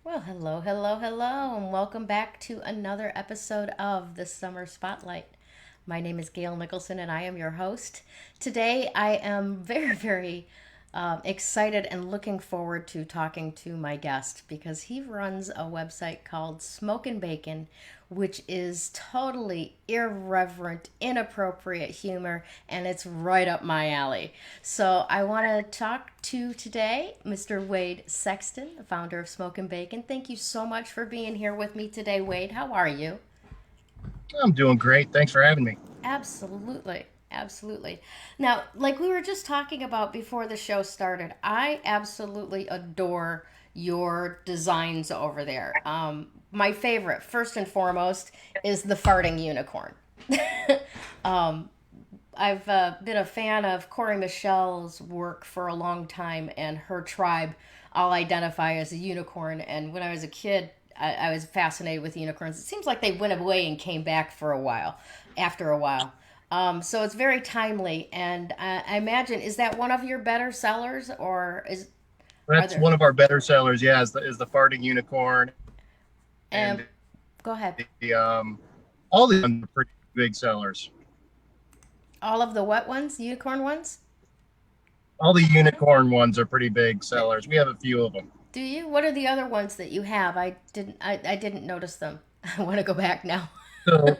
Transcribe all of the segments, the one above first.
Well, hello, hello, hello, and welcome back to another episode of the Summer Spotlight. My name is Gayle Nicholson, and I am your host. Today, I am very excited and looking forward to talking to my guest because he runs a website called Smoke and Bacon, which is totally irreverent, inappropriate humor, and it's right up my alley. So I want to talk to today Mr. Wade Saxton, the founder of Smoke and Bacon. Thank you so much for being here with me today, Wade. How are you? I'm doing great. Thanks for having me. Absolutely. Absolutely. Now, like we were just talking about before the show started, I absolutely adore your designs over there. My favorite, first and foremost, is the farting unicorn. um, I've been a fan of Corey Michelle's work for a long time, and her tribe all identify as a unicorn. And when I was a kid, I was fascinated with unicorns. It seems like they went away and came back for a while, after a while. So it's very timely, and I imagine is that one of your better sellers, or are That's there? one of our better sellers. Yeah, is the farting unicorn And and go ahead. the all the other pretty big sellers. All of the wet ones, unicorn ones. All the unicorn ones are pretty big sellers. We have a few of them. Do you? What are the other ones that you have? I didn't notice them. I want to go back now. So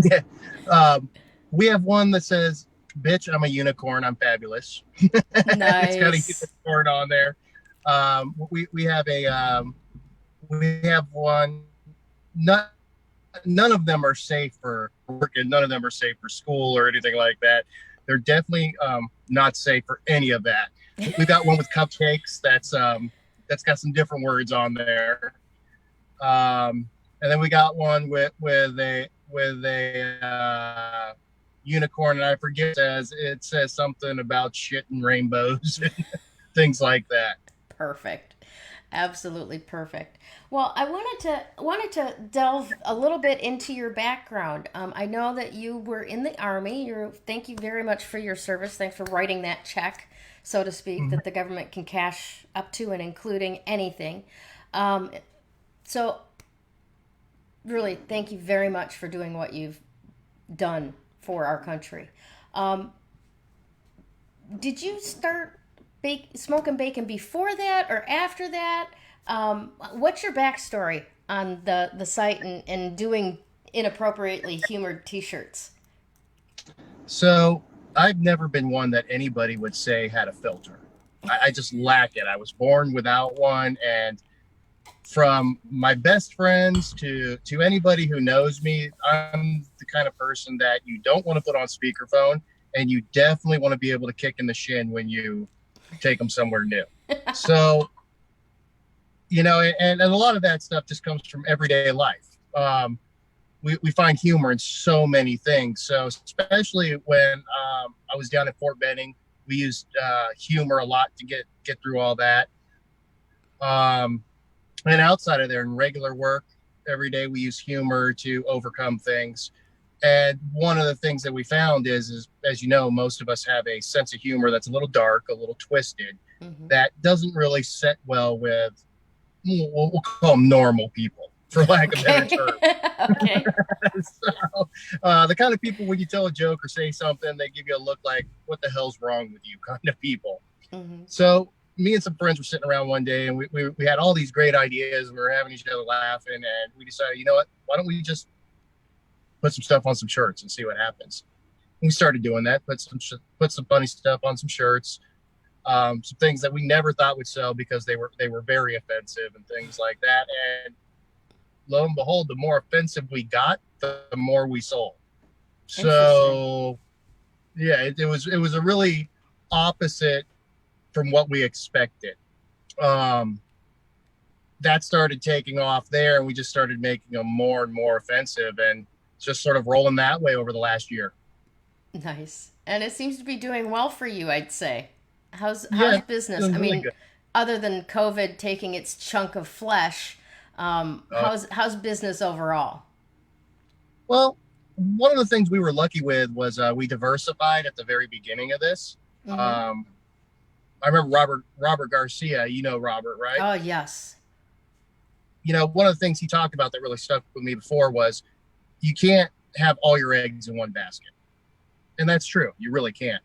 yeah, um, we have one that says, "Bitch, I'm a unicorn. I'm fabulous." It's got a Nice. unicorn on there. We have a we have one. Not none of them are safe for work, and none of them are safe for school or anything like that. They're definitely not safe for any of that. We've got one with cupcakes that's got some different words on there. And then we got one with a unicorn, and I forget it says something about shit and rainbows and things like that. Perfect. Absolutely perfect. Well, I wanted to delve a little bit into your background. I know that you were in the army. Thank you very much for your service. Thanks for writing that check, so to speak, that the government can cash up to and including anything. Um, so, really, thank you very much for doing what you've done for our country. Um, did you start smoking bacon before that or after that? What's your backstory on the site and doing inappropriately humored T-shirts? So I've never been one that anybody would say had a filter. I just lack it. I was born without one, and from my best friends to anybody who knows me, I'm the kind of person that you don't want to put on speakerphone, and you definitely want to be able to kick in the shin when you take them somewhere new. So and a lot of that stuff just comes from everyday life. We find humor in so many things. So especially when I was down at Fort Benning, we used humor a lot to get through all that. Um, and outside of there, in regular work, every day we use humor to overcome things. And one of the things that we found is as you know, most of us have a sense of humor that's a little dark, a little twisted, Hmm. that doesn't really set well with we'll call them normal people, for lack of better Okay. term. Okay. So, the kind of people when you tell a joke or say something, they give you a look like, "What the hell's wrong with you?" kind of people. Hmm. So me and some friends were sitting around one day, and we had all these great ideas, and we were having each other laughing, and we decided, you know what? Why don't we just put some stuff on some shirts and see what happens? And we started doing that. Put some funny stuff on some shirts. Some things that we never thought would sell because they were very offensive and things like that. And lo and behold, the more offensive we got, the more we sold. Interesting. So yeah, it was a really opposite from what we expected. Um, that started taking off there, and we just started making them more and more offensive, and just sort of rolling that way over the last year. Nice. And it seems to be doing well for you, I'd say. How's Yeah, business? I doing really mean, good. other than COVID taking its chunk of flesh, Uh, how's business overall? well, one of the things we were lucky with was we diversified at the very beginning of this. Mm-hmm. Um, I remember Robert Garcia. You know Robert, right? Oh yes. one of the things he talked about that really stuck with me before was you can't have all your eggs in one basket. And that's true. You really can't.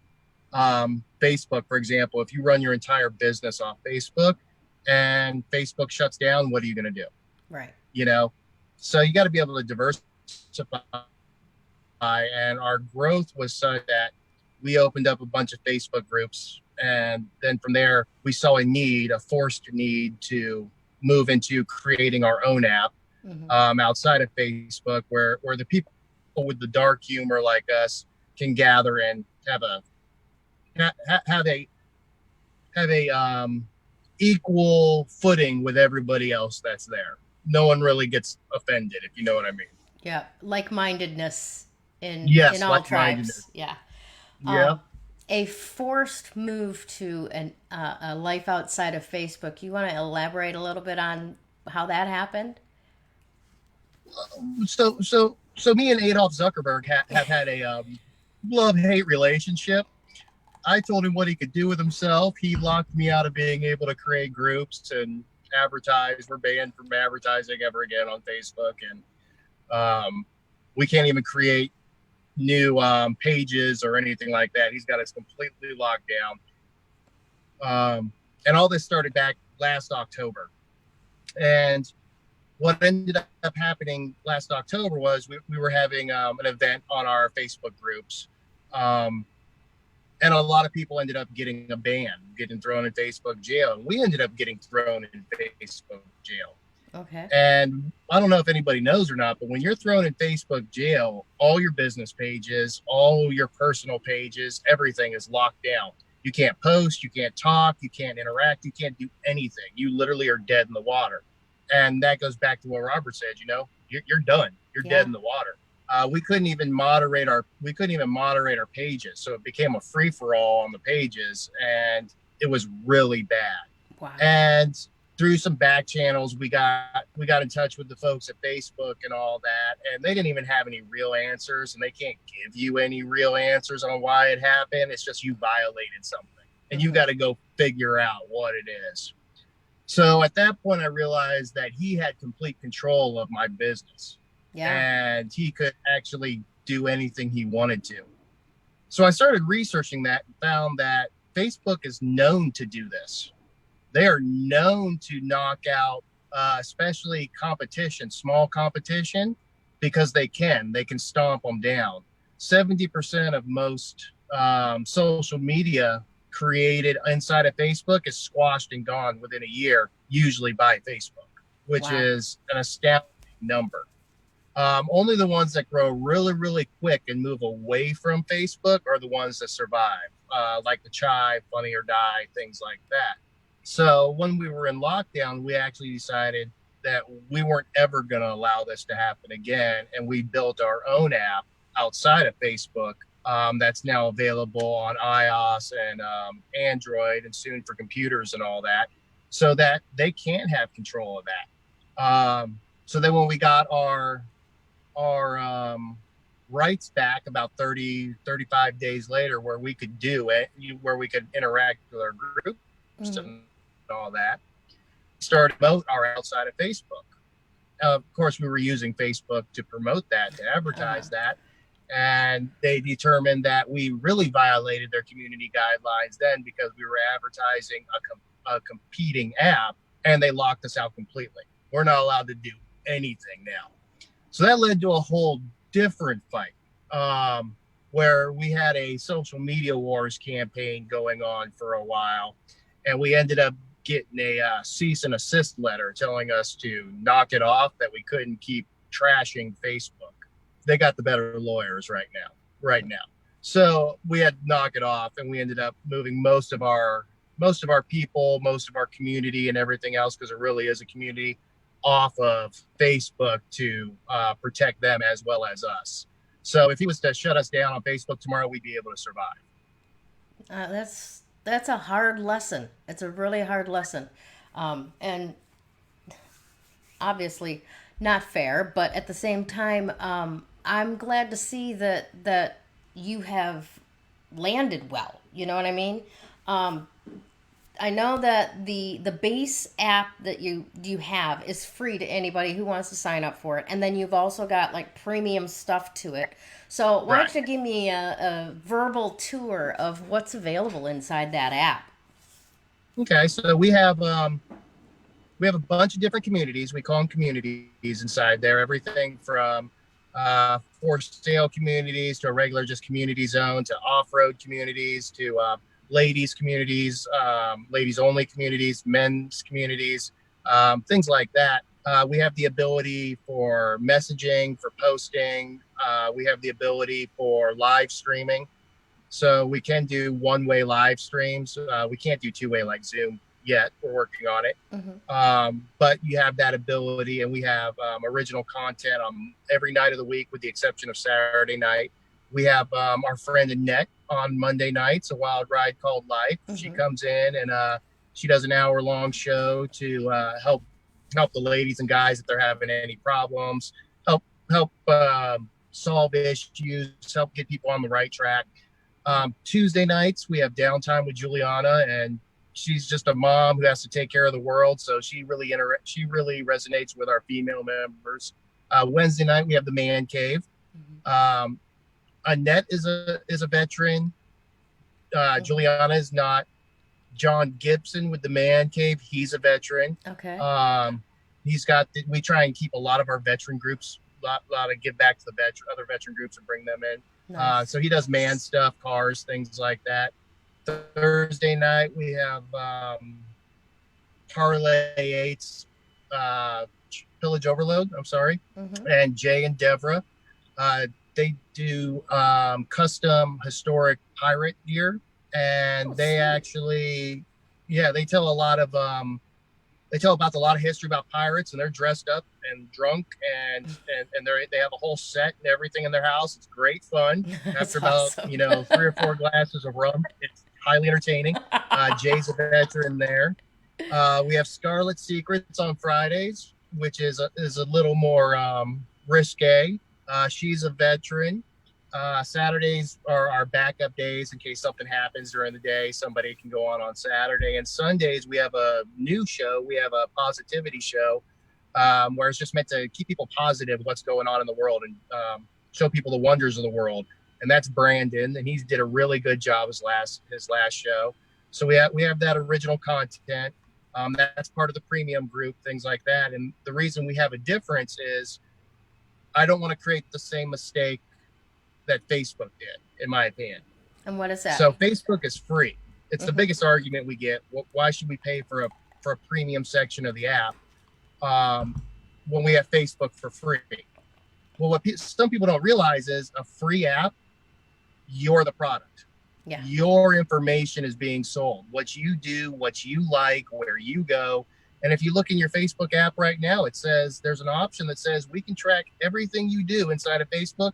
Facebook, for example, if you run your entire business off Facebook and Facebook shuts down, what are you going to do? Right. You know, so you got to be able to diversify. And our growth was such that we opened up a bunch of Facebook groups. And then from there, we saw a forced need to move into creating our own app outside of Facebook, where the people with the dark humor like us can gather and have a equal footing with everybody else that's there. No one really gets offended, if you know what I mean. Yeah, like-mindedness in Yes, all like-mindedness. tribes. Yeah. Yeah. A forced move to a life outside of Facebook. You want to elaborate a little bit on how that happened? So me and Adolf Zuckerberg have had a love-hate relationship. I told him what he could do with himself. He locked me out of being able to create groups and advertise. We're banned from advertising ever again on Facebook, and we can't even create new pages or anything like that. He's got us completely locked down. And all this started back last October. And what ended up happening last October was we were having an event on our Facebook groups. And a lot of people ended up getting a ban, getting thrown in Facebook jail. And we ended up getting thrown in Facebook jail. Okay. And I don't know if anybody knows or not, but when you're thrown in Facebook jail, all your business pages, all your personal pages, everything is locked down. You can't post, you can't talk, you can't interact, you can't do anything. You literally are dead in the water. And that goes back to what Robert said, you're done. You're dead in the water. We couldn't even moderate our pages. So it became a free for all on the pages, and it was really bad. Wow. And through some back channels, we got in touch with the folks at Facebook and all that, and they didn't even have any real answers, and they can't give you any real answers on why it happened. It's just you violated something, and you got to go figure out what it is. So at that point, I realized that he had complete control of my business. Yeah. And he could actually do anything he wanted to. So I started researching that and found that Facebook is known to do this. They are known to knock out, especially competition, small competition, because they can stomp them down. 70% of most social media created inside of Facebook is squashed and gone within a year, usually by Facebook, which is an astounding number. Only the ones that grow really, really quick and move away from Facebook are the ones that survive, like the Chive, Funny or Die, things like that. So when we were in lockdown, we actually decided that we weren't ever going to allow this to happen again. And we built our own app outside of Facebook that's now available on iOS and Android, and soon for computers and all that, so that they can't have control of that. So then when we got our rights back about 35 days later, where we could do it, where we could interact with our groups and all that, started promote our outside of Facebook. Of course, we were using Facebook to promote that, to advertise that. And they determined that we really violated their community guidelines then, because we were advertising a competing app, and they locked us out completely. We're not allowed to do anything now. So that led to a whole different fight, where we had a social media wars campaign going on for a while, and we ended up getting a cease and assist letter telling us to knock it off, that we couldn't keep trashing Facebook. They got the better lawyers right now. So we had to knock it off, and we ended up moving most of our people, most of our community and everything else, because it really is a community, off of Facebook to protect them as well as us. So if he was to shut us down on Facebook tomorrow, we'd be able to survive. That's a hard lesson. It's a really hard lesson. And obviously not fair, but at the same time, I'm glad to see that you have landed well. You know what I mean? I know that the base app that you have is free to anybody who wants to sign up for it, and then you've also got like premium stuff to it. So why Right. don't you give me a verbal tour of what's available inside that app? Okay. So we have a bunch of different communities. We call them communities inside there. Everything from for sale communities to a regular just community zone to off road communities to ladies communities, ladies only communities, men's communities, things like that. We have the ability for messaging, for posting. We have the ability for live streaming. So we can do one-way live streams. We can't do two-way like Zoom yet. We're working on it. Hmm. But you have that ability, and we have original content on every night of the week, with the exception of Saturday night. We have our friend Annette on Monday nights, a wild ride called Life. She Hmm. comes in and she does an hour-long show to help the ladies and guys if they're having any problems, help solve issues, help get people on the right track. Tuesday nights we have downtime with Juliana, and she's just a mom who has to take care of the world, so she really resonates with our female members. Wednesday night we have the man cave. Hmm. Um, Annette is a veteran. Hmm. Juliana is not. John Gibson with the man cave, he's a veteran. Okay. Um, we try and keep a lot of our veteran groups, lot of give back to the other veteran groups and bring them in. Nice. So he does man stuff, cars, things like that. Thursday night we have Parlay Eights, uh, Pillage Overload. I'm sorry, Hmm. and Jay and Devra. They do custom historic pirate gear, Oh, and they sweet. actually, yeah, they tell about a lot of history about pirates, and they're dressed up and drunk, and they have a whole set and everything in their house. It's great fun. That's After about awesome. 3 or 4 glasses of rum, it's highly entertaining. Jay's a veteran there. We have Scarlet Secrets on Fridays, which is a little more risque. She's a veteran. Saturdays are our backup days in case something happens during the day. Somebody can go on Saturday. And Sundays, we have a new show. We have a positivity show where it's just meant to keep people positive with what's going on in the world and show people the wonders of the world. And that's Brandon, and he did a really good job his last show. So we have that original content. That's part of the premium group, things like that. And the reason we have a difference is I don't want to create the same mistake that Facebook did, in my opinion. And what is that? So Facebook is free. It's the Hmm. biggest argument we get. Why should we pay for a premium section of the app um, when we have Facebook for free? Well, some people don't realize is a free app, you're the product. Yeah. Your information is being sold. What you do, what you like, where you go. And if you look in your Facebook app right now, it says there's an option that says we can track everything you do inside of Facebook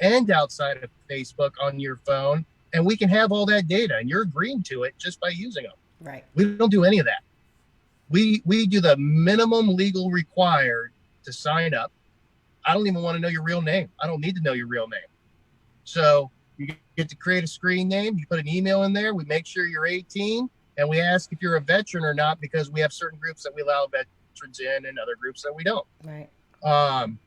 and outside of Facebook on your phone. And we can have all that data, and you're agreeing to it just by using them. Right. We don't do any of that. We do the minimum legal required to sign up. I don't even want to know your real name. I don't need to know your real name. So you get to create a screen name. You put an email in there. We make sure you're 18, and we ask if you're a veteran or not, because we have certain groups that we allow veterans in and other groups that we don't. Right. Um,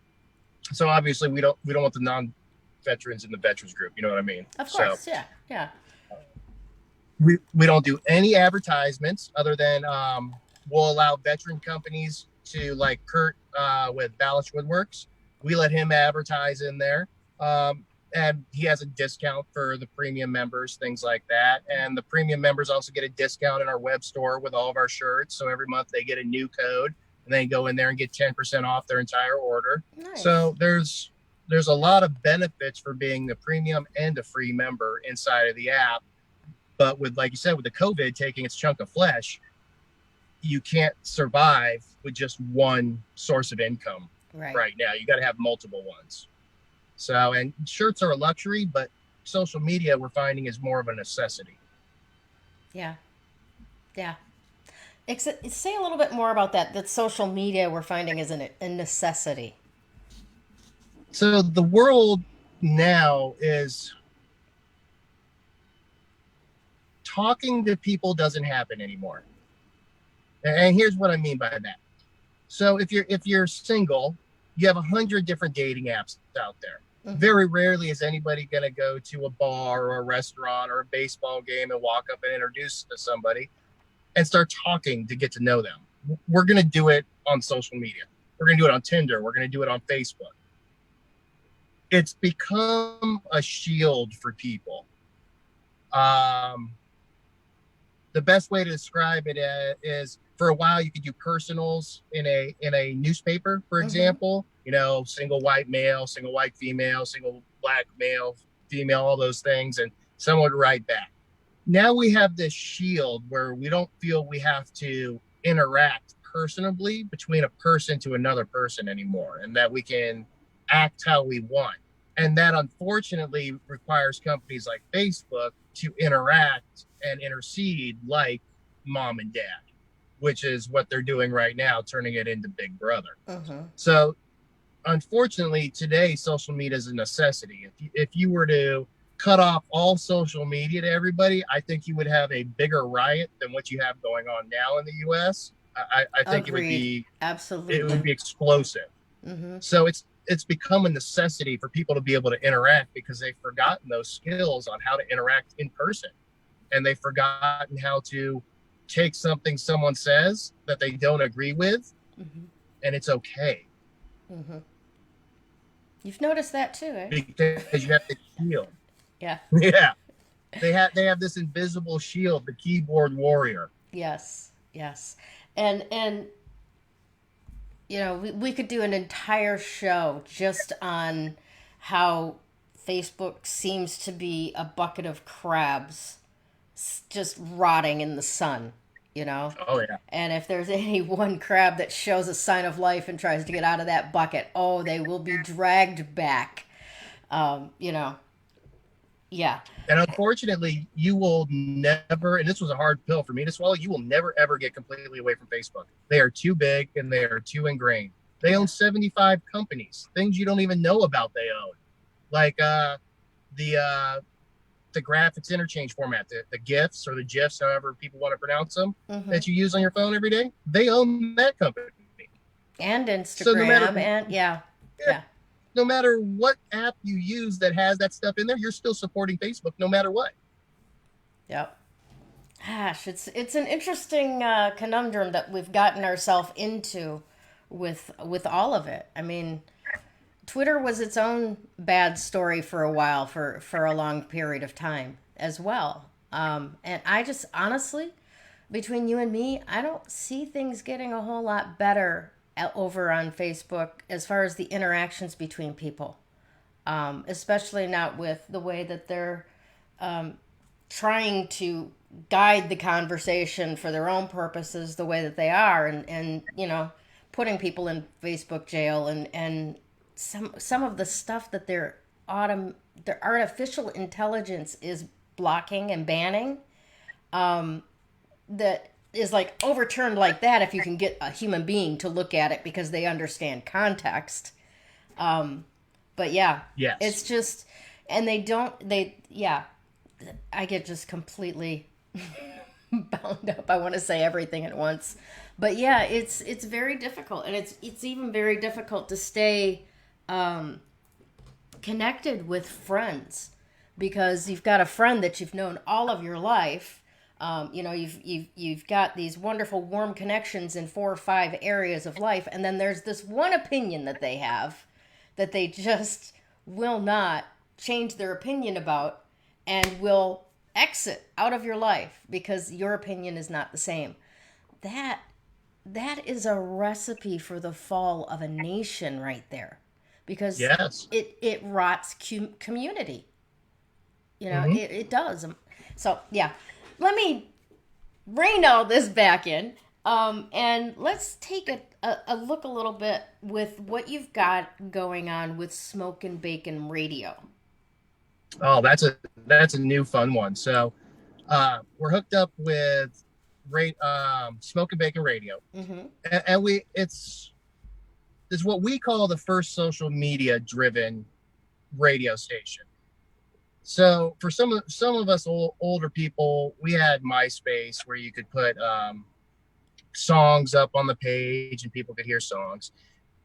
so obviously we don't want the non-veterans in the veterans group. You know what I mean? Of So course. Yeah. Yeah. we don't do any advertisements other than we'll allow veteran companies to, like Kurt with Ballast Woodworks. We let him advertise in there. And he has a discount for the premium members, things like that. And the premium members also get a discount in our web store with all of our shirts. So every month they get a new code, and they go in there and get 10% off their entire order. Nice. So there's a lot of benefits for being a premium and a free member inside of the app. But with, like you said, with the COVID taking its chunk of flesh, you can't survive with just one source of income Right. right now. You got to have multiple ones. So, and shirts are a luxury, but social media we're finding is more of a necessity. Yeah. Yeah. Say a little bit more about that. That social media we're finding is a necessity. So the world now is talking to people doesn't happen anymore. And here's what I mean by that. So if you're single, you have 100 different dating apps out there. Mm-hmm. Very rarely is anybody going to go to a bar or a restaurant or a baseball game and walk up and introduce to somebody and start talking to get to know them. We're going to do it on social media. We're going to do it on Tinder. We're going to do it on Facebook. It's become a shield for people. The best way to describe it is, for a while you could do personals in a newspaper, for example, single white male, single white female, single black male, female, all those things, and someone would write back. Now we have this shield where we don't feel we have to interact personally between a person to another person anymore, and that we can act how we want. And that unfortunately requires companies like Facebook to interact and intercede like mom and dad, which is what they're doing right now, turning it into Big Brother. So unfortunately, today, social media is a necessity. If you were to cut off all social media to everybody, I think you would have a bigger riot than what you have going on now in the U.S. I think it would be absolutely, it would be explosive. So it's become a necessity for people to be able to interact, because they've forgotten those skills on how to interact in person, and they've forgotten how to take something someone says that they don't agree with, and it's okay. You've noticed that too, eh? Because you have to shield. Yeah. Yeah. They have this invisible shield, the keyboard warrior. Yes. And we could do an entire show just on how Facebook seems to be a bucket of crabs just rotting in the sun, Oh, yeah. And if there's any one crab that shows a sign of life and tries to get out of that bucket, they will be dragged back. Yeah. And unfortunately, you will never, and this was a hard pill for me to swallow, you will never, ever get completely away from Facebook. They are too big and they are too ingrained. They own 75 companies, things you don't even know about they own. Like the graphics interchange format, the GIFs or the GIFs, however people want to pronounce them, that you use on your phone every day, they own that company. And Instagram, so no matter, yeah. No matter what app you use that has that stuff in there, you're still supporting Facebook no matter what. Yep. Gosh, it's an interesting conundrum that we've gotten ourselves into with all of it. I mean, Twitter was its own bad story for a while, for a long period of time as well. And I just, honestly, between you and me, I don't see things getting a whole lot better over on Facebook as far as the interactions between people, especially not with the way that they're trying to guide the conversation for their own purposes the way that they are, and putting people in Facebook jail, and some of the stuff that their artificial intelligence is blocking and banning, that is like overturned like that if you can get a human being to look at it because they understand context. But yeah, yes. It's just, and I get just completely bound up. I want to say everything at once, but yeah, it's very difficult, and it's even very difficult to stay connected with friends, because you've got a friend that you've known all of your life. You've got these wonderful warm connections in 4 or 5 areas of life, and then there's this one opinion that they have that they just will not change their opinion about, and will exit out of your life because your opinion is not the same. That is a recipe for the fall of a nation right there, because yes, it rots community. It does. So yeah. Let me rein all this back in, and let's take a look a little bit with what you've got going on with Smoke and Bacon Radio. Oh, that's a new fun one. So we're hooked up with Smoke and Bacon Radio, and it's what we call the first social media driven radio station. So for some of us older people, we had MySpace where you could put songs up on the page and people could hear songs.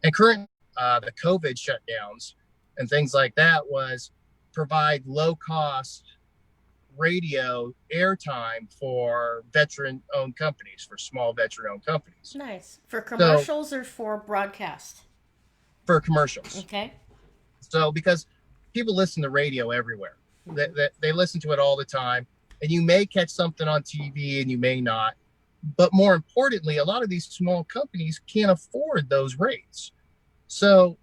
And current the COVID shutdowns and things like that was provide low cost radio airtime for veteran owned companies, for small veteran owned companies. Nice. For So commercials or for broadcast? for commercials. Okay. So because people listen to radio everywhere, they listen to it all the time, and you may catch something on TV and you may not. But more importantly, a lot of these small companies can't afford those rates. So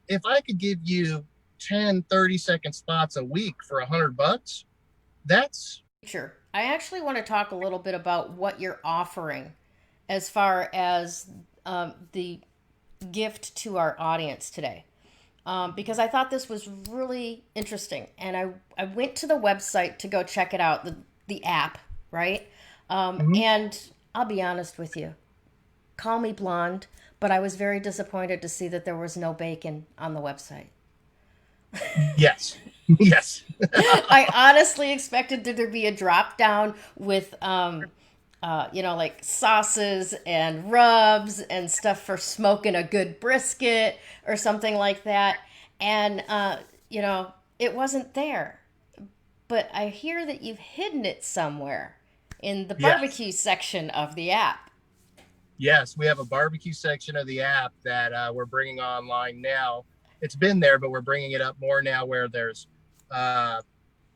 if I could give you 10, 30-second spots a week for $100, that's Sure. I actually want to talk a little bit about what you're offering as far as the gift to our audience today. Because I thought this was really interesting. And I went to the website to go check it out, the app, right? mhm. And I'll be honest with you, call me blonde, but I was very disappointed to see that there was no bacon on the website. Yes. Yes. I honestly expected there to be a drop down with, like sauces and rubs and stuff for smoking a good brisket or something like that. And, it wasn't there. But I hear that you've hidden it somewhere in the Yes. barbecue section of the app. Yes, we have a barbecue section of the app that we're bringing online now. It's been there, but we're bringing it up more now, where there's uh,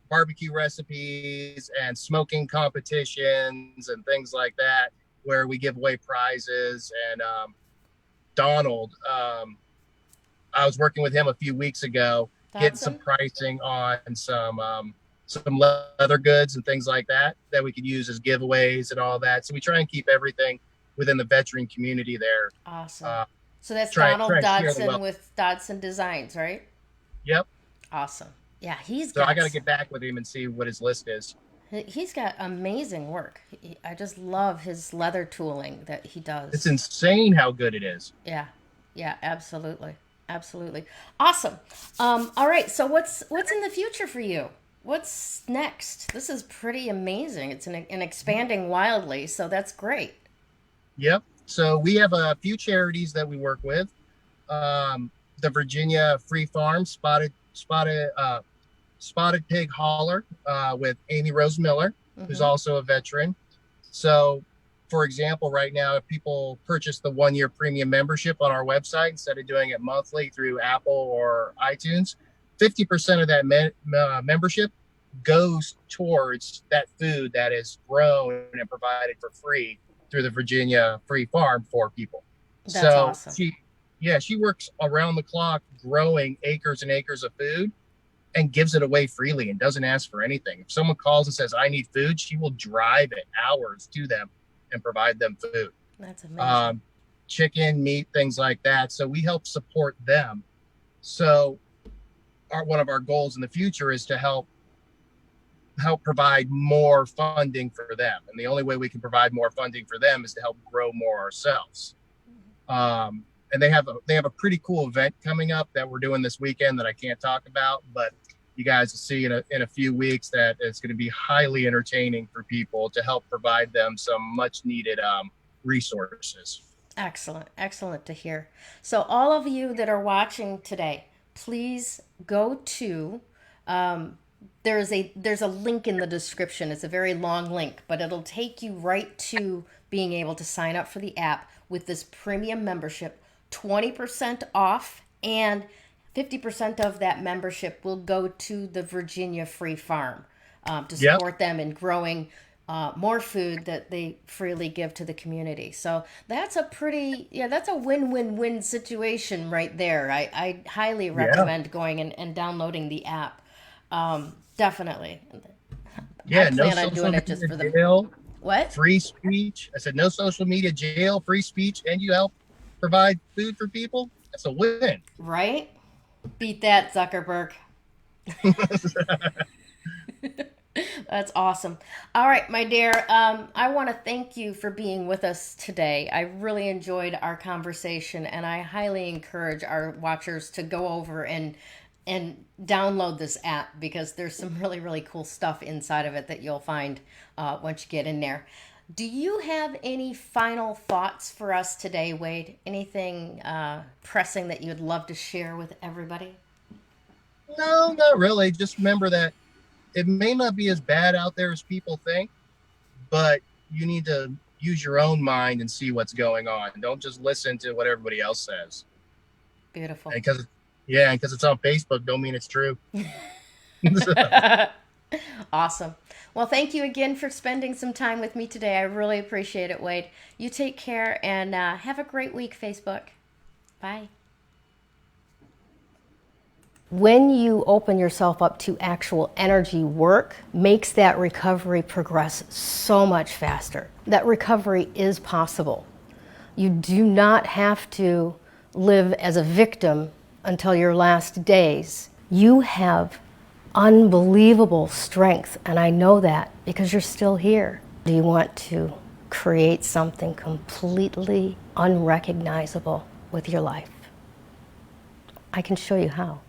barbecue recipes and smoking competitions and things like that, where we give away prizes. And Donald, I was working with him a few weeks ago, getting some Dodson? pricing on some leather goods and things like that that we could use as giveaways and all that. So we try and keep everything within the veteran community there. Awesome. Uh, So that's try Donald and share the Dodson wealth. with Dodson Designs, right? Yep. Awesome. Yeah, he's So I got got to get back with him and see what his list is. he's got amazing work. I just love his leather tooling that he It's does. insane how good it is. Yeah, yeah, absolutely, absolutely, awesome. All right, so what's in the future for you? What's next? This is pretty amazing. It's an expanding wildly, so that's great. Yep. So we have a few charities that we work with. Um, the Virginia Free Farm Spotted Pig Hauler with Amy Rose Miller, who's Mm-hmm. also a veteran. So, for example, right now, if people purchase the 1 year premium membership on our website instead of doing it monthly through Apple or iTunes, 50% of that membership goes towards that food that is grown and provided for free through the Virginia Free Farm for people. That's So awesome. she works around the clock growing acres and acres of food and gives it away freely and doesn't ask for anything. If someone calls and says, I need food, she will drive it hours to them and provide them food. That's amazing. Um, Chicken, meat, things like that. So we help support them. So one of our goals in the future is to help provide more funding for them. And the only way we can provide more funding for them is to help grow more ourselves. And they have a pretty cool event coming up that we're doing this weekend that I can't talk about, but you guys will see in a few weeks that it's going to be highly entertaining for people to help provide them some much needed resources. Excellent, excellent to hear. So, all of you that are watching today, please go to. Um, there's a link in the description. It's a very long link, but it'll take you right to being able to sign up for the app with this premium membership. 20% off, and 50% of that membership will go to the Virginia Free Farm to Yep. support them in growing more food that they freely give to the community. So that's a win-win-win situation right there. I highly Yeah. recommend going and downloading the app. Definitely. I Yeah. No plan on social doing it just media for them. jail, What? free speech. I said no social media jail, free speech, and you help provide food for people. That's a win. Right? Beat that, Zuckerberg. That's awesome. All right, my dear. I want to thank you for being with us today. I really enjoyed our conversation, and I highly encourage our watchers to go over and and download this app because there's some really, really cool stuff inside of it that you'll find once you get in there. Do you have any final thoughts for us today, Wade? Anything pressing that you'd love to share with everybody? No, not really. Just remember that it may not be as bad out there as people think, but you need to use your own mind and see what's going on. Don't just listen to what everybody else says. Beautiful. Because yeah, because it's on Facebook, don't mean it's true. Awesome. Well, thank you again for spending some time with me today. I really appreciate it, Wade. You take care and have a great week, Facebook. Bye. When you open yourself up to actual energy work, makes that recovery progress so much faster. That recovery is possible. You do not have to live as a victim until your last days. You have unbelievable strength, and I know that because you're still here. Do you want to create something completely unrecognizable with your life? I can show you how.